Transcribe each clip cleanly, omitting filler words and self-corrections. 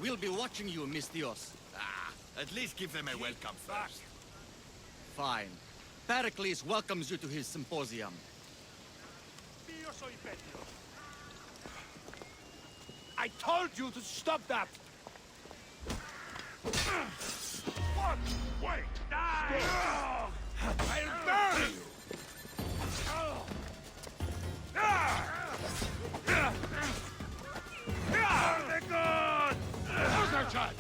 We'll be watching you, Mistios. At least give them a welcome first. Fine. Pericles welcomes you to his symposium. I told you to stop that! What? Wait! Die! I'll bury you! The god! How's that shot?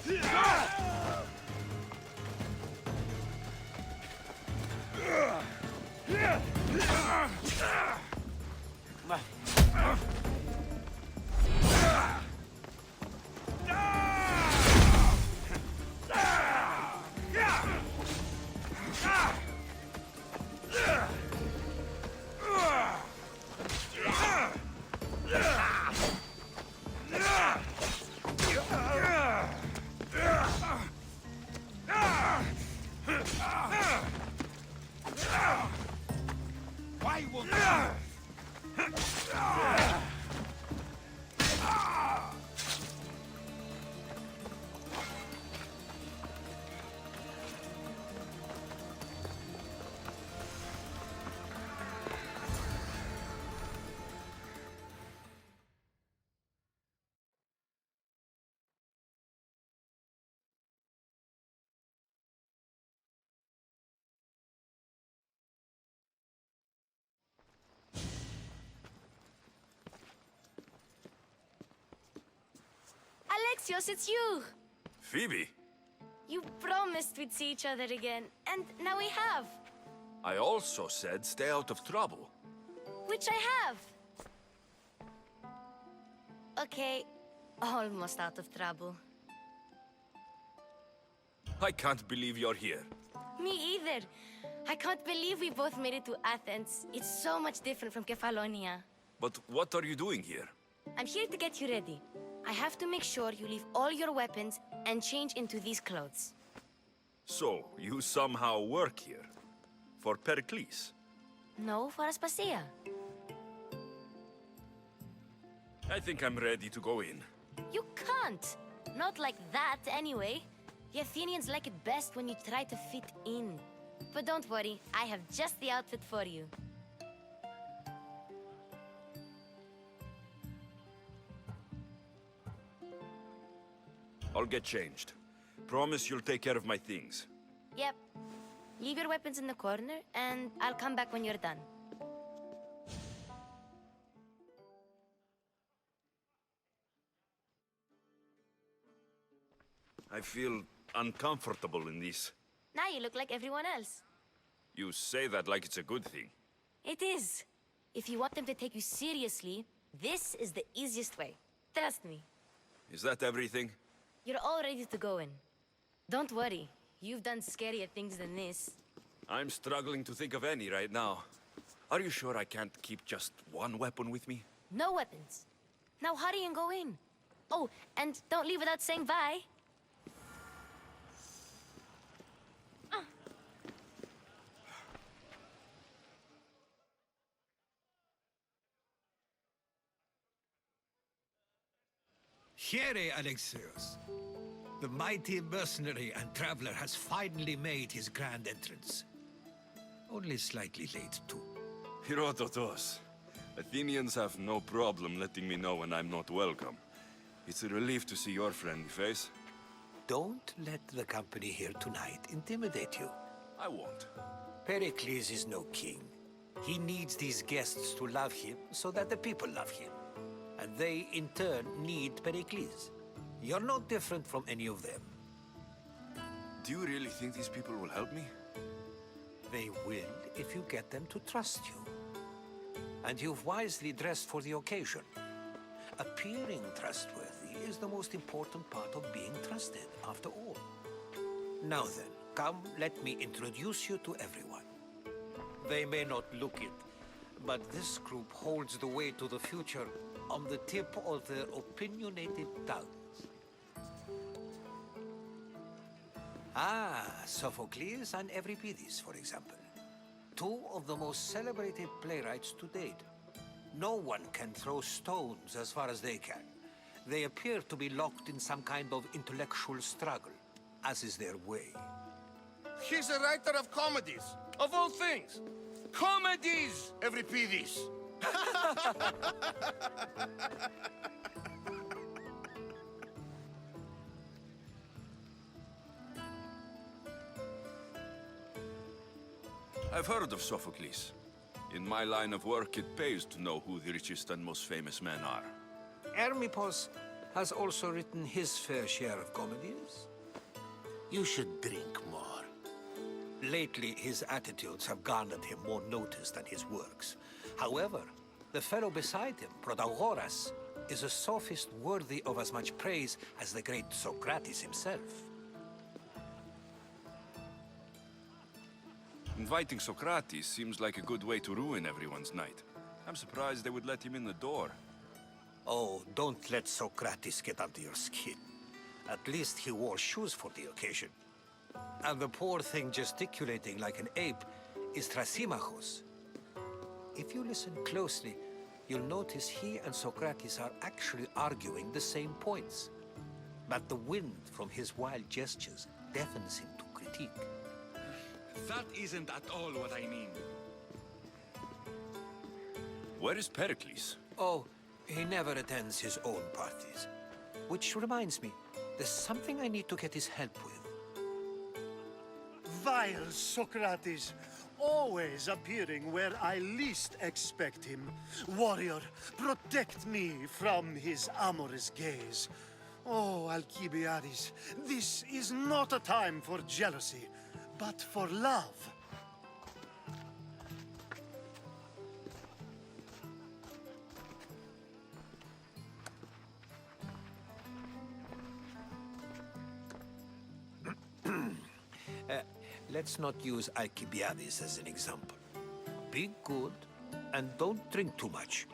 Why won't Alexios, it's you! Phoebe, You promised we'd see each other again, and now we have. I also said stay out of trouble. Which I have. Okay, almost out of trouble. I can't believe you're here. Me either. I can't believe we both made it to Athens. It's so much different from Kefalonia. But what are you doing here? I'm here to get you ready. I have to make sure you leave all your weapons and change into these clothes. So, you somehow work here? For Pericles? No, for Aspasia. I think I'm ready to go in. You can't. Not like that, anyway. The Athenians like it best when you try to fit in. But don't worry, I have just the outfit for you. I'll get changed. Promise you'll take care of my things. Yep. Leave your weapons in the corner, and I'll come back when you're done. I feel uncomfortable in this. Now you look like everyone else. You say that like it's a good thing. It is. If you want them to take you seriously, this is the easiest way. Trust me. Is that everything? You're all ready to go in. Don't worry. You've done scarier things than this. I'm struggling to think of any right now. Are you sure I can't keep just one weapon with me? No weapons. Now hurry and go in. Oh, and don't leave without saying bye. Here, Alexios. The mighty mercenary and traveler has finally made his grand entrance. Only slightly late, too. Herodotos. Athenians have no problem letting me know when I'm not welcome. It's a relief to see your friendly face. Don't let the company here tonight intimidate you. I won't. Pericles is no king. He needs these guests to love him so that the people love him. And they, in turn, need Pericles. You're no different from any of them. Do you really think these people will help me? They will if you get them to trust you. And you've wisely dressed for the occasion. Appearing trustworthy is the most important part of being trusted, after all. Now then, come, let me introduce you to everyone. They may not look it, but this group holds the way to the future on the tip of their opinionated tongues. Sophocles and Euripides, for example. Two of the most celebrated playwrights to date. No one can throw stones as far as they can. They appear to be locked in some kind of intellectual struggle, as is their way. He's a writer of comedies, of all things. Comedies, Euripides. I've heard of Sophocles. In my line of work, it pays to know who the richest and most famous men are. Hermippos has also written his fair share of comedies. You should drink more. Lately, his attitudes have garnered him more notice than his works. However, the fellow beside him, Protagoras, is a sophist worthy of as much praise as the great Socrates himself. Inviting Socrates seems like a good way to ruin everyone's night. I'm surprised they would let him in the door. Oh, don't let Socrates get under your skin. At least he wore shoes for the occasion. And the poor thing gesticulating like an ape is Thrasymachos. If you listen closely, you'll notice he and Socrates are actually arguing the same points. But the wind from his wild gestures deafens him to critique. That isn't at all what I mean. Where is Pericles? Oh, he never attends his own parties. Which reminds me, there's something I need to get his help with. Vile Socrates, always appearing where I least expect him. Warrior, protect me from his amorous gaze. Oh, Alcibiades, this is not a time for jealousy, but for love. Let's not use Alcibiades as an example. Be good and don't drink too much.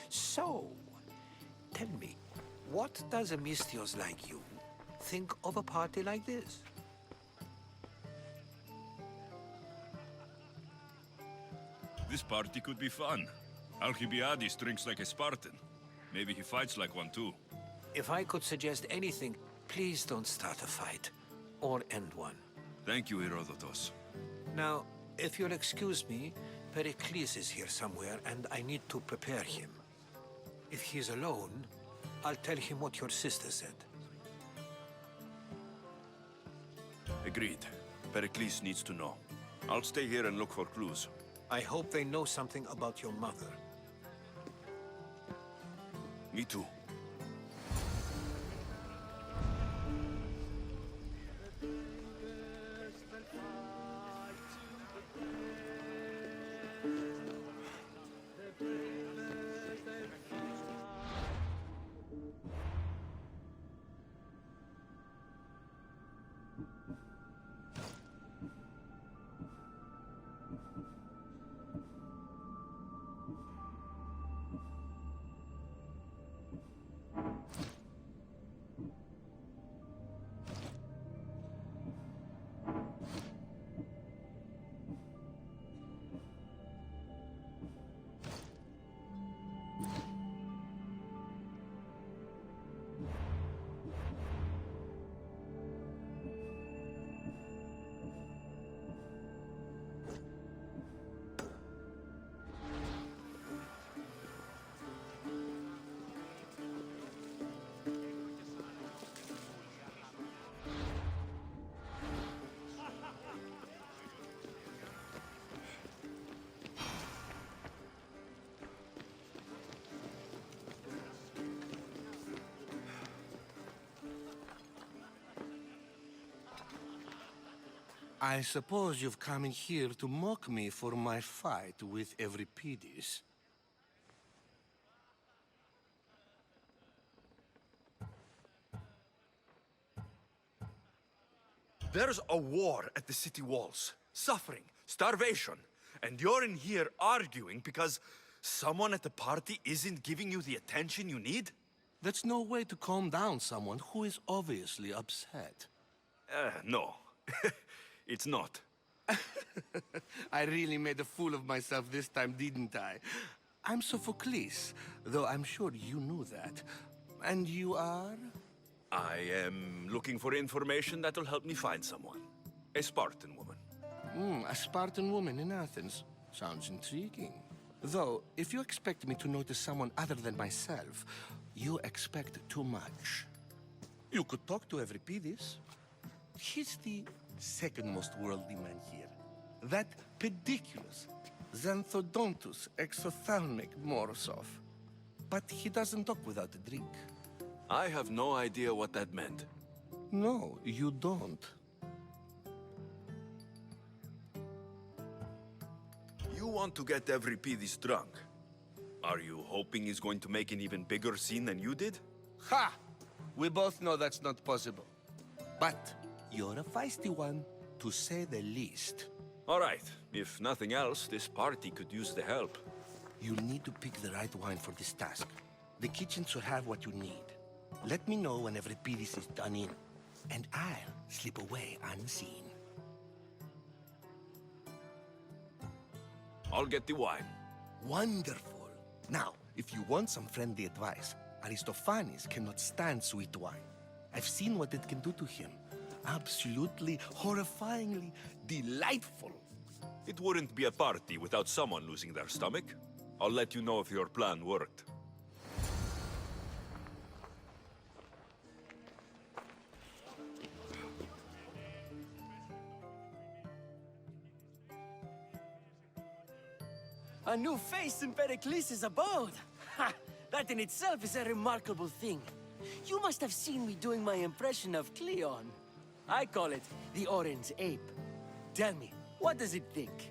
So, tell me, what does a Mystios like you think of a party like this? This party could be fun. Alcibiades drinks like a Spartan. Maybe he fights like one too. If I could suggest anything, please don't start a fight or end one. Thank you, Herodotus. Now, if you'll excuse me, Pericles is here somewhere and I need to prepare him. If he's alone, I'll tell him what your sister said. Agreed. Pericles needs to know. I'll stay here and look for clues. I hope they know something about your mother. Me too. I suppose you've come in here to mock me for my fight with Euripides. There's a war at the city walls. Suffering, starvation. And you're in here arguing because someone at the party isn't giving you the attention you need? That's no way to calm down someone who is obviously upset. No. It's not. I really made a fool of myself this time, didn't I? I'm Sophocles, though I'm sure you knew that. And you are? I am looking for information that will help me find someone. A Spartan woman. A Spartan woman in Athens. Sounds intriguing. Though, if you expect me to notice someone other than myself, you expect too much. You could talk to Euripides. He's the second most worldly man here. That pediculous, Xanthodontus exophthalmic Morosov. But he doesn't talk without a drink. I have no idea what that meant. No, you don't. You want to get Euripides drunk. Are you hoping he's going to make an even bigger scene than you did? Ha! We both know that's not possible. But you're a feisty one, to say the least. All right. If nothing else, this party could use the help. You'll need to pick the right wine for this task. The kitchen should have what you need. Let me know when Euripides is done in, and I'll slip away unseen. I'll get the wine. Wonderful. Now, if you want some friendly advice, Aristophanes cannot stand sweet wine. I've seen what it can do to him. Absolutely, horrifyingly delightful. It wouldn't be a party without someone losing their stomach. I'll let you know if your plan worked. A new face in Pericles' abode! Ha! That in itself is a remarkable thing. You must have seen me doing my impression of Cleon. I call it the Orange Ape. Tell me, what does it think?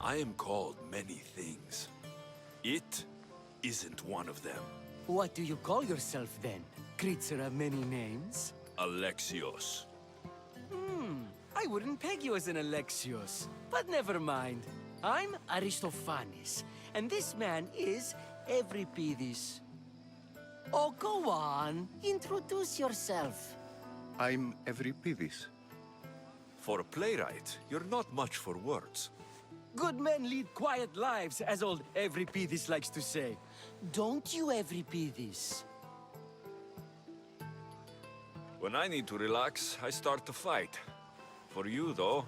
I am called many things. It isn't one of them. What do you call yourself then? Creature of many names? Alexios. I wouldn't peg you as an Alexios, but never mind. I'm Aristophanes, and this man is Euripides. Oh, go on. Introduce yourself. I'm Euripides. For a playwright, you're not much for words. Good men lead quiet lives, as old Euripides likes to say. Don't you, Euripides? When I need to relax, I start to fight. For you, though,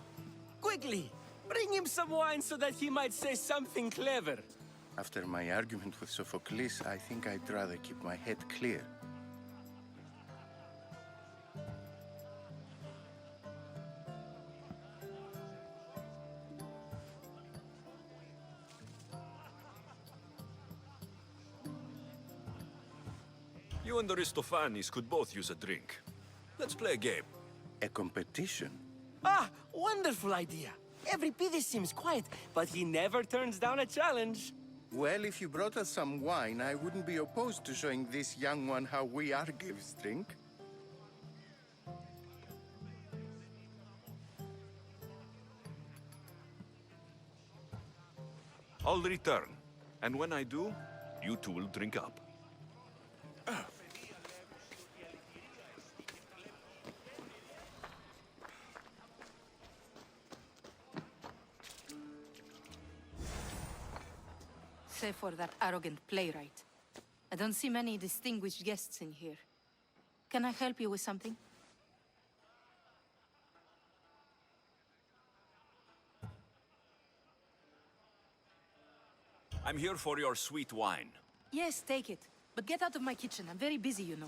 Quickly, bring him some wine so that he might say something clever. After my argument with Sophocles, I think I'd rather keep my head clear. you and Aristophanes could both use a drink. Let's play a game. A competition? Ah, wonderful idea. Euripides seems quiet, but he never turns down a challenge. Well, if you brought us some wine, I wouldn't be opposed to showing this young one how we Argives drink. I'll return. And when I do, you two will drink up. Save for that arrogant playwright. I don't see many distinguished guests in here. Can I help you with something? I'm here for your sweet wine. Yes, take it. But get out of my kitchen. I'm very busy, you know.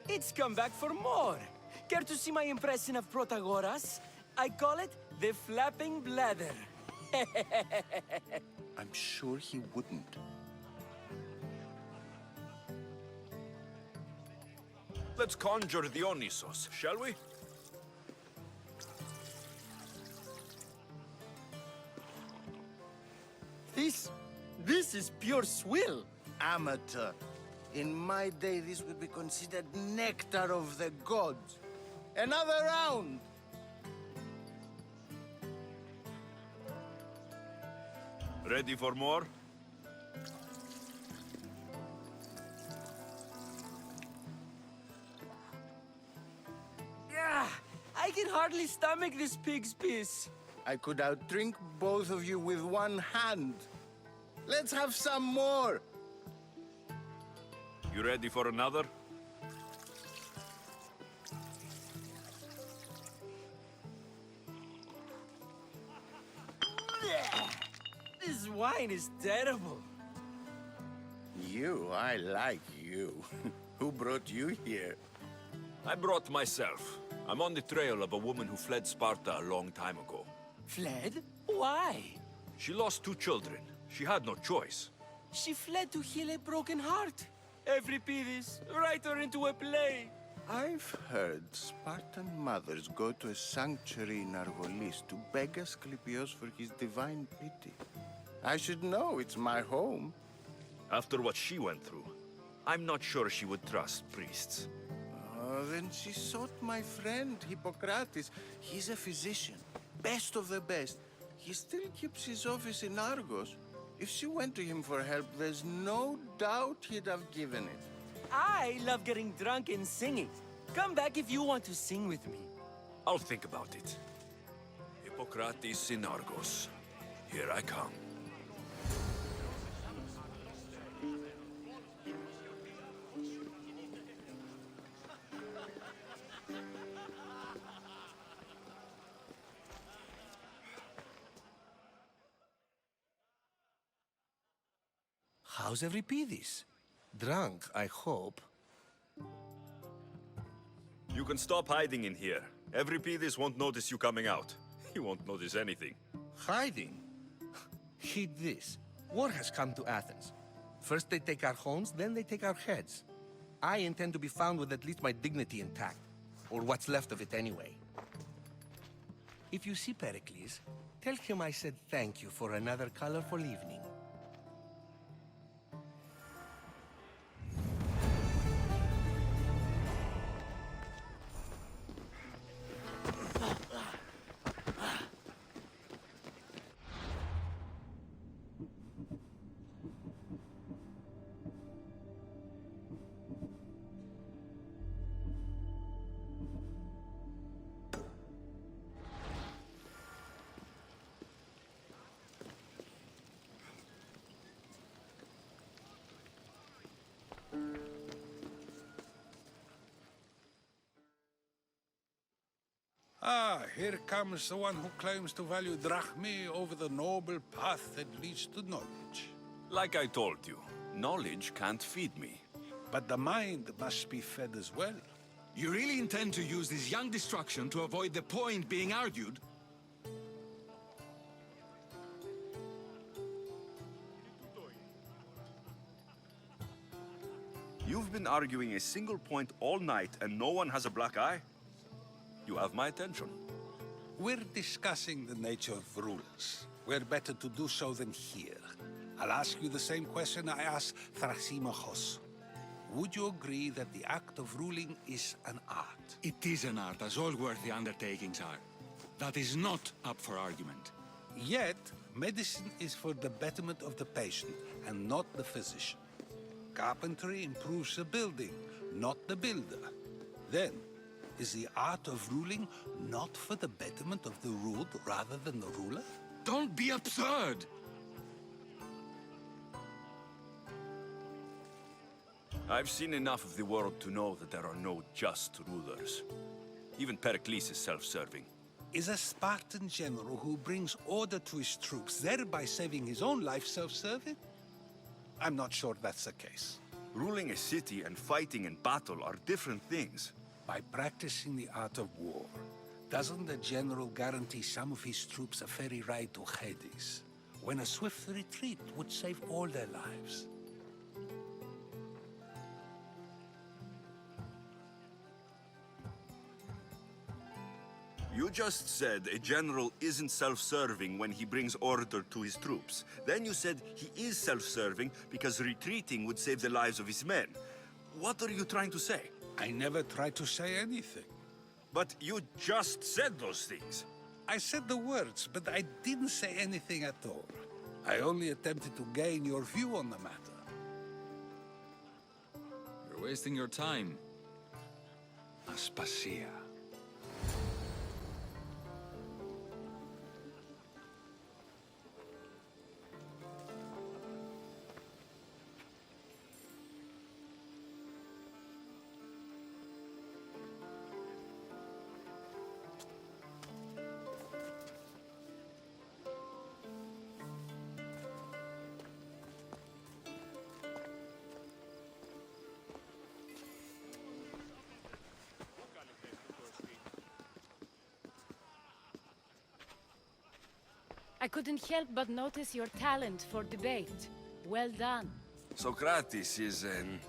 It's come back for more. Care to see my impression of Protagoras? I call it the flapping bladder. I'm sure he wouldn't. Let's conjure Dionysos, shall we? This is pure swill. Amateur. In my day, this would be considered nectar of the gods. Another round! Ready for more? Ah, I can hardly stomach this pig's piss. I could outdrink both of you with one hand. Let's have some more. You ready for another? This wine is terrible. You, I like you. Who brought you here? I brought myself. I'm on the trail of a woman who fled Sparta a long time ago. Fled? Why? She lost 2 children. She had no choice. She fled to heal a broken heart. Euripides, write her into a play. I've heard Spartan mothers go to a sanctuary in Argolis to beg Asclepios for his divine pity. I should know, it's my home. After what she went through, I'm not sure she would trust priests. Oh, then she sought my friend, Hippocrates. He's a physician, best of the best. He still keeps his office in Argos. If she went to him for help, there's no doubt he'd have given it. I love getting drunk and singing. Come back if you want to sing with me. I'll think about it. Hippocrates in Argos. Here I come. How's Euripides? Drunk, I hope. You can stop hiding in here. Euripides won't notice you coming out. He won't notice anything. Hiding? Heed this. War has come to Athens. First they take our homes, then they take our heads. I intend to be found with at least my dignity intact. Or what's left of it anyway. If you see Pericles, tell him I said thank you for another colorful evening. Ah, here comes the one who claims to value drachmae over the noble path that leads to knowledge. Like I told you, knowledge can't feed me. But the mind must be fed as well. You really intend to use this young destruction to avoid the point being argued? You've been arguing a single point all night and no one has a black eye? You have my attention. We're discussing the nature of rulers. Where better to do so than here? I'll ask you the same question I asked Thrasymachos. Would you agree that the act of ruling is an art? It is an art, as all worthy undertakings are. That is not up for argument. Yet, medicine is for the betterment of the patient and not the physician. Carpentry improves the building, not the builder. Then, is the art of ruling not for the betterment of the ruled rather than the ruler? Don't be absurd! I've seen enough of the world to know that there are no just rulers. Even Pericles is self-serving. Is a Spartan general who brings order to his troops, thereby saving his own life, self-serving? I'm not sure that's the case. Ruling a city and fighting in battle are different things. By practicing the art of war, doesn't the general guarantee some of his troops a ferry ride to Hades, when a swift retreat would save all their lives? You just said a general isn't self-serving when he brings order to his troops. Then you said he is self-serving because retreating would save the lives of his men. What are you trying to say? I never tried to say anything. But you just said those things. I said the words, but I didn't say anything at all. I only attempted to gain your view on the matter. You're wasting your time. Aspasia. I couldn't help but notice your talent for debate. Well done. Socrates is an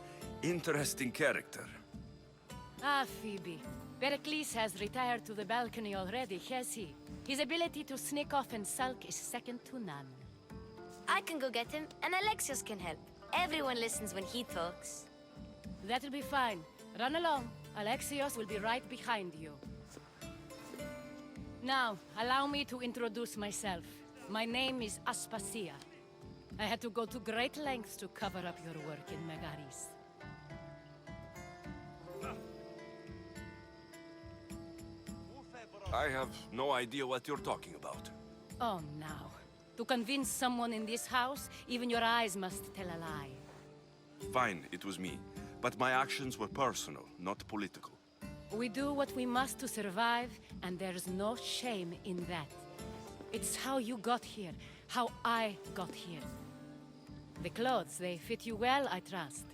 interesting character. Ah, Phoebe. Pericles has retired to the balcony already, has he? His ability to sneak off and sulk is second to none. I can go get him, and Alexios can help. Everyone listens when he talks. That'll be fine. Run along. Alexios will be right behind you. Now, allow me to introduce myself. My name is Aspasia. I had to go to great lengths to cover up your work in Megaris. I have no idea what you're talking about. Oh, now. To convince someone in this house, even your eyes must tell a lie. Fine, it was me. But my actions were personal, not political. We do what we must to survive, and there's no shame in that. It's how you got here, how I got here. The clothes, they fit you well, I trust.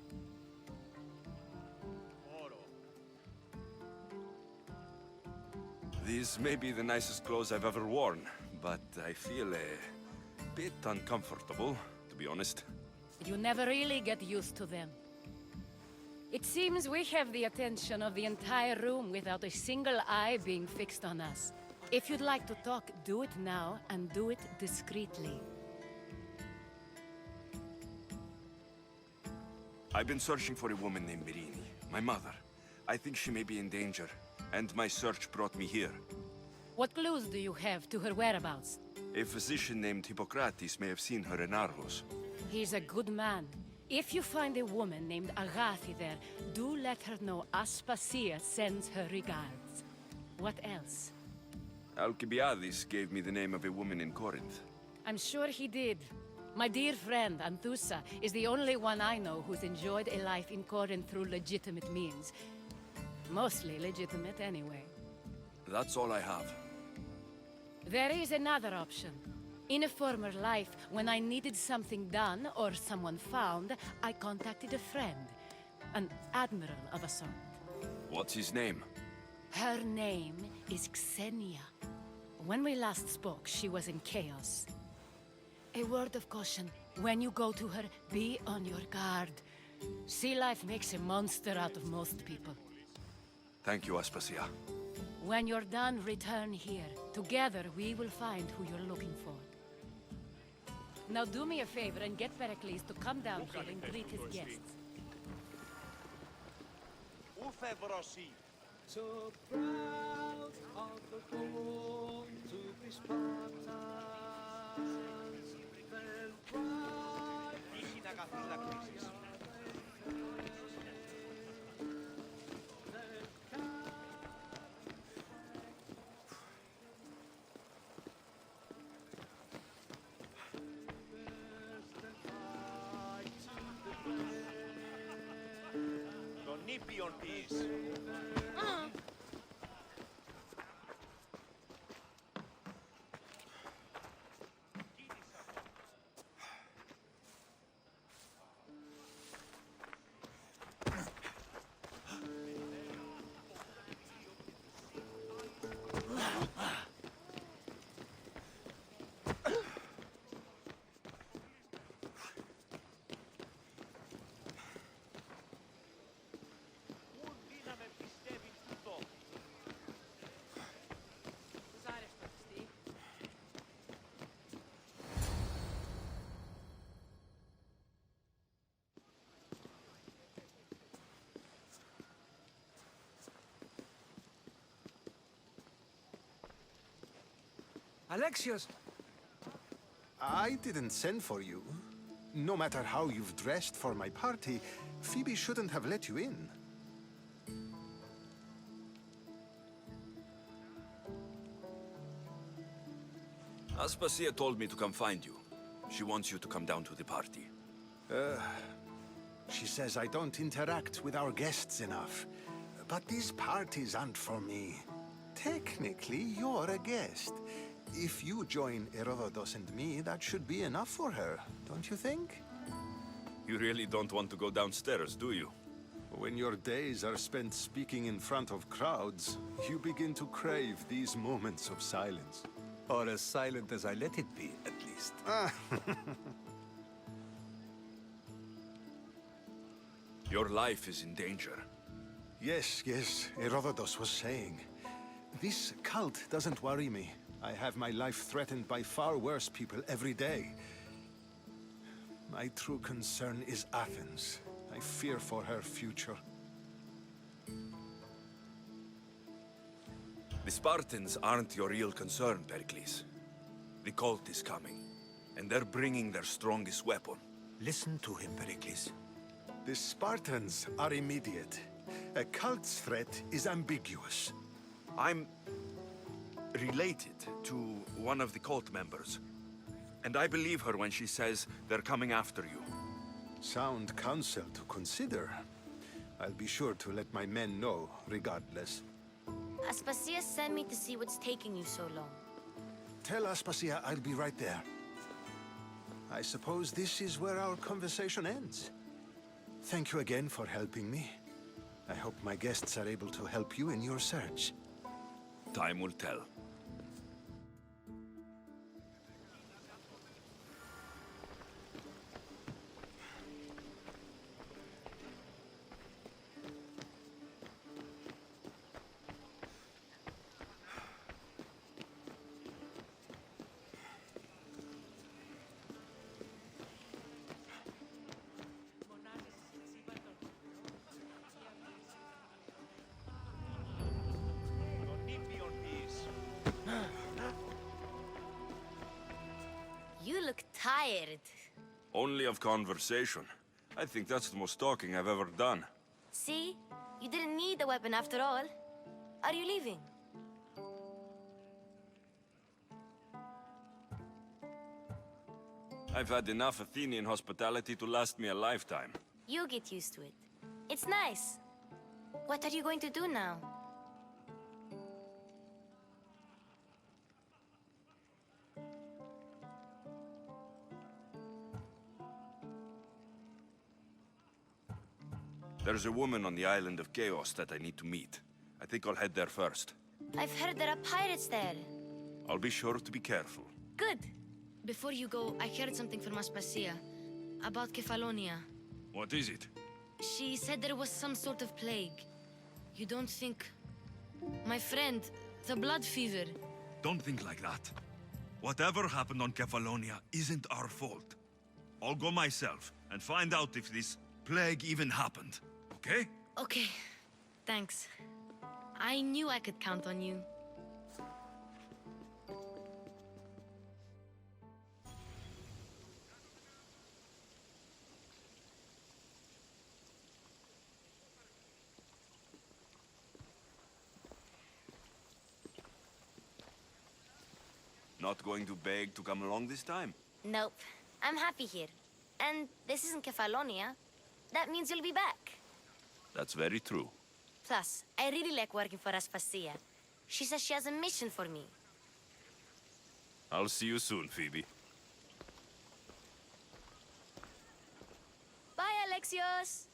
These may be the nicest clothes I've ever worn, but I feel a bit uncomfortable, to be honest. You never really get used to them. It seems we have the attention of the entire room without a single eye being fixed on us. If you'd like to talk, do it now, and do it discreetly. I've been searching for a woman named Mirini, my mother. I think she may be in danger, and my search brought me here. What clues do you have to her whereabouts? A physician named Hippocrates may have seen her in Argos. He's a good man. If you find a woman named Agathi there, do let her know Aspasia sends her regards. What else? Alcibiades gave me the name of a woman in Corinth. I'm sure he did. My dear friend, Anthusa, is the only one I know who's enjoyed a life in Corinth through legitimate means. Mostly legitimate, anyway. That's all I have. There is another option. In a former life, when I needed something done or someone found, I contacted a friend. An admiral of a sort. What's his name? Her name is Xenia. When we last spoke, she was in chaos. A word of caution. When you go to her, be on your guard. Sea life makes a monster out of most people. Thank you, Aspasia. When you're done, return here. Together, we will find who you're looking for. Now do me a favor and get Pericles to come down here and greet his guests. So proud of the born to be Spartans, then pride. Τον νήπιον της. Alexios! I didn't send for you. No matter how you've dressed for my party, Phoebe shouldn't have let you in. Aspasia told me to come find you. She wants you to come down to the party. She says I don't interact with our guests enough. But these parties aren't for me. Technically, you're a guest. If you join Herodotus and me, that should be enough for her, don't you think? You really don't want to go downstairs, do you? When your days are spent speaking in front of crowds, you begin to crave these moments of silence. Or as silent as I let it be, at least. Your life is in danger. Yes, Herodotus was saying. This cult doesn't worry me. I have my life threatened by far worse people every day. My true concern is Athens. I fear for her future. The Spartans aren't your real concern, Pericles. The cult is coming, and they're bringing their strongest weapon. Listen to him, Pericles. The Spartans are immediate. A cult's threat is ambiguous. I'm related to one of the cult members, and I believe her when she says they're coming after you. Sound counsel to consider. I'll be sure to let my men know, regardless. Aspasia sent me to see what's taking you so long. Tell Aspasia I'll be right there. I suppose this is where our conversation ends. Thank you again for helping me. I hope my guests are able to help you in your search. Time will tell. You look tired. Only of conversation. I think that's the most talking I've ever done. See? You didn't need the weapon after all. Are you leaving? I've had enough Athenian hospitality to last me a lifetime. You get used to it. It's nice. What are you going to do now? There's a woman on the island of Chaos that I need to meet. I think I'll head there first. I've heard there are pirates there. I'll be sure to be careful. Good. Before you go, I heard something from Aspasia about Kefalonia. What is it? She said there was some sort of plague. You don't think... My friend, the blood fever. Don't think like that. Whatever happened on Kefalonia isn't our fault. I'll go myself and find out if this plague even happened, okay? Okay, thanks. I knew I could count on you. Not going to beg to come along this time? Nope. I'm happy here. And this isn't Kefalonia. That means you'll be back. That's very true. Plus, I really like working for Aspasia. She says she has a mission for me. I'll see you soon, Phoebe. Bye, Alexios!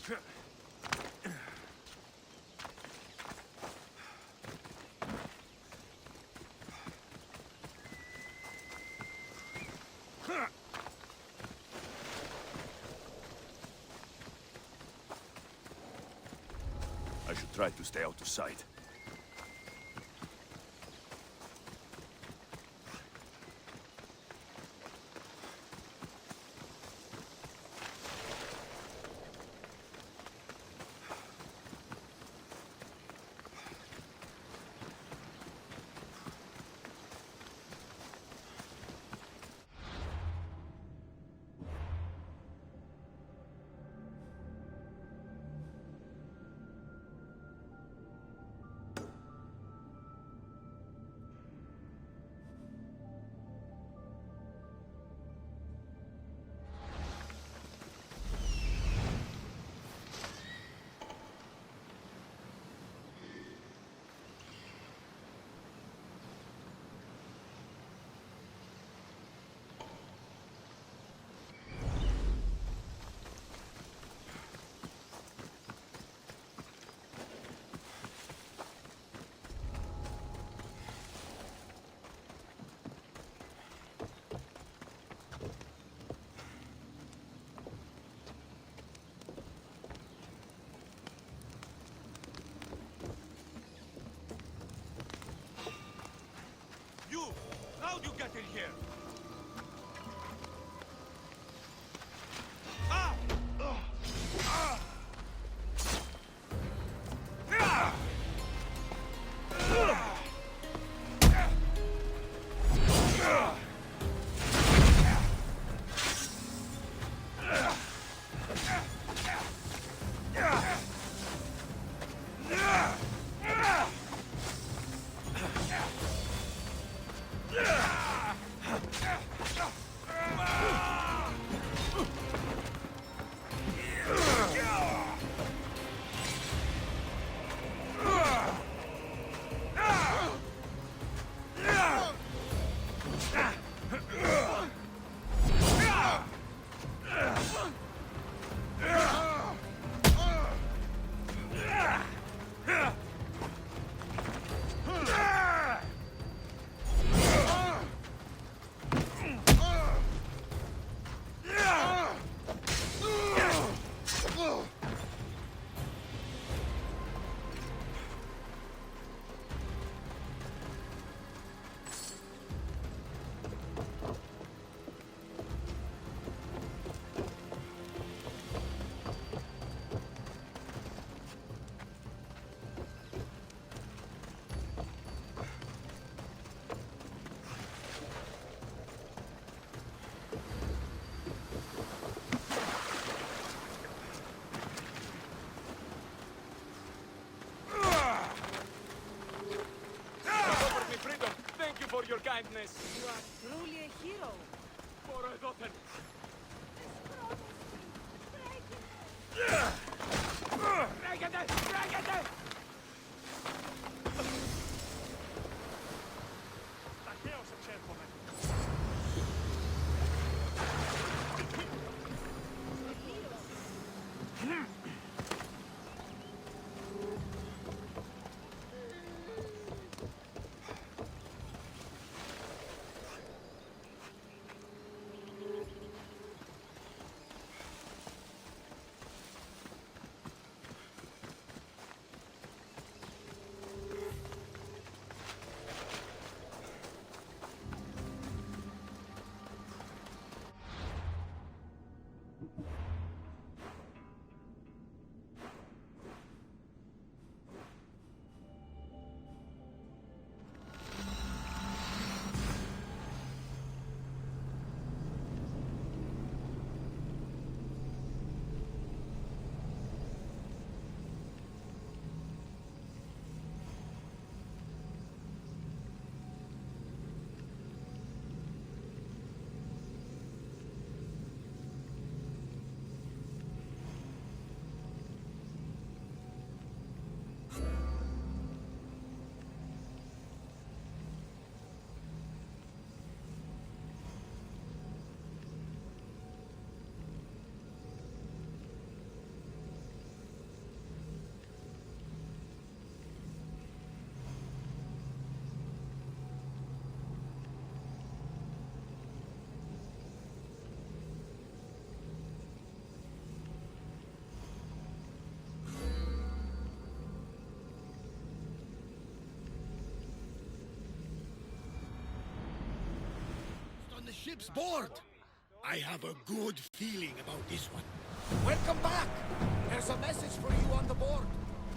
I should try to stay out of sight. How'd you get in here? Ah! Ah! Ah! For your kindness. You are truly a hero. Forgotten. ship's board. I have a good feeling about this one. Welcome back! There's a message for you on the board.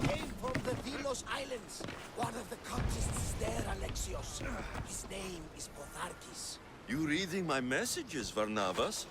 Came from the Delos Islands. One of the cultists is there, Alexios. His name is Potharkis. You reading my messages, Varnavas?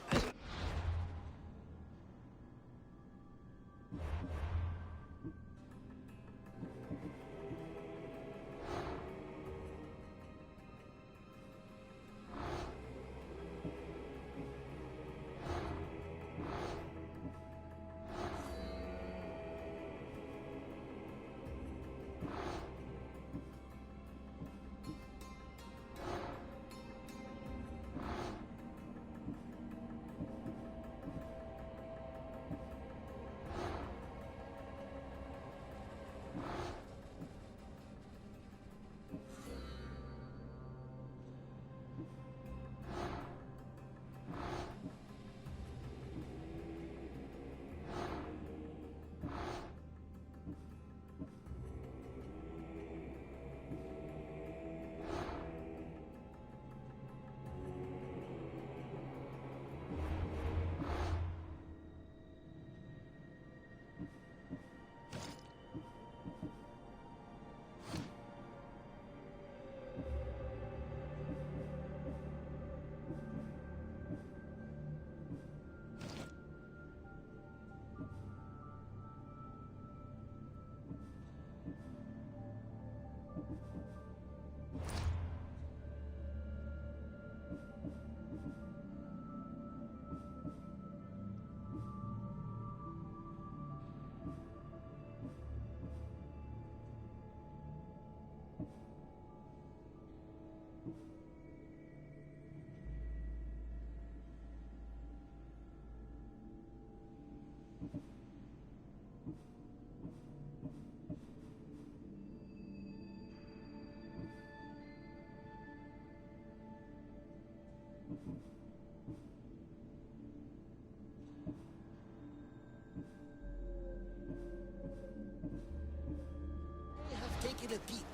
I have taken a peek.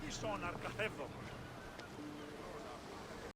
Ison Arcathevdom.